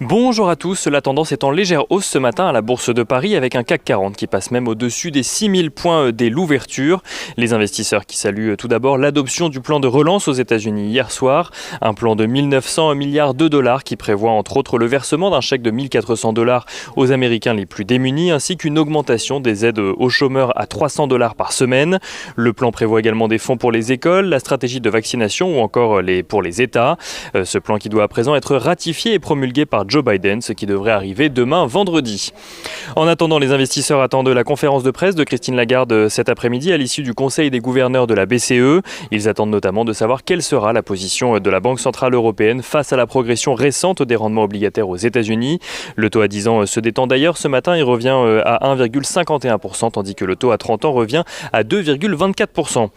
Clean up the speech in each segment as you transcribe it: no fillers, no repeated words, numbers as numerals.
Bonjour à tous, la tendance est en légère hausse ce matin à la Bourse de Paris avec un CAC 40 qui passe même au-dessus des 6000 points dès l'ouverture. Les investisseurs qui saluent tout d'abord l'adoption du plan de relance aux États-Unis hier soir. Un plan de 1900 milliards de dollars qui prévoit entre autres le versement d'un chèque de 1400 dollars aux Américains les plus démunis ainsi qu'une augmentation des aides aux chômeurs à 300 dollars par semaine. Le plan prévoit également des fonds pour les écoles, la stratégie de vaccination ou encore pour les États. Ce plan qui doit à présent être ratifié et promulgué par Joe Biden, ce qui devrait arriver demain vendredi. En attendant, les investisseurs attendent la conférence de presse de Christine Lagarde cet après-midi à l'issue du Conseil des gouverneurs de la BCE. Ils attendent notamment de savoir quelle sera la position de la Banque centrale européenne face à la progression récente des rendements obligataires aux États-Unis. Le taux à 10 ans se détend d'ailleurs ce matin, il revient à 1,51%, tandis que le taux à 30 ans revient à 2,24%.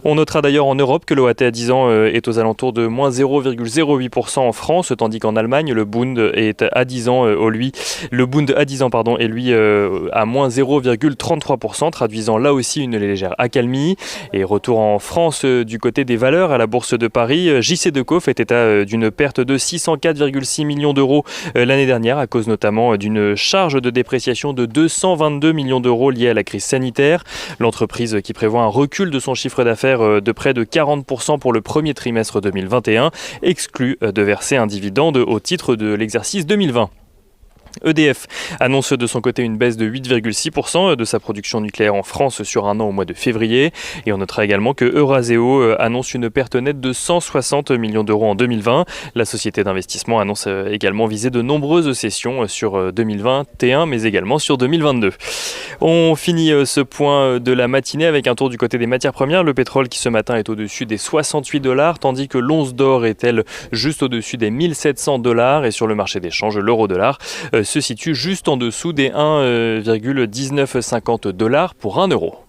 On notera d'ailleurs en Europe que l'OAT à 10 ans est aux alentours de moins 0,08% en France, tandis qu'en Allemagne, le Bund est à 10 ans, le Bund à 10 ans est lui à moins 0,33%, traduisant là aussi une légère accalmie. Et retour en France du côté des valeurs à la Bourse de Paris, JC Decaux fait état d'une perte de 604,6 millions d'euros l'année dernière à cause notamment d'une charge de dépréciation de 222 millions d'euros liée à la crise sanitaire. L'entreprise qui prévoit un recul de son chiffre d'affaires de près de 40% pour le premier trimestre 2021 exclut de verser un dividende au titre de l'exercice 2020. EDF annonce de son côté une baisse de 8,6% de sa production nucléaire en France sur un an au mois de février. Et on notera également que Eurazeo annonce une perte nette de 160 millions d'euros en 2020. La société d'investissement annonce également viser de nombreuses cessions sur 2021 mais également sur 2022. On finit ce point de la matinée avec un tour du côté des matières premières. Le pétrole qui ce matin est au-dessus des 68 dollars tandis que l'once d'or est elle juste au-dessus des 1700 dollars et sur le marché d'échange l'euro-dollar se situe juste en dessous des 1,1950 $ pour 1 euro.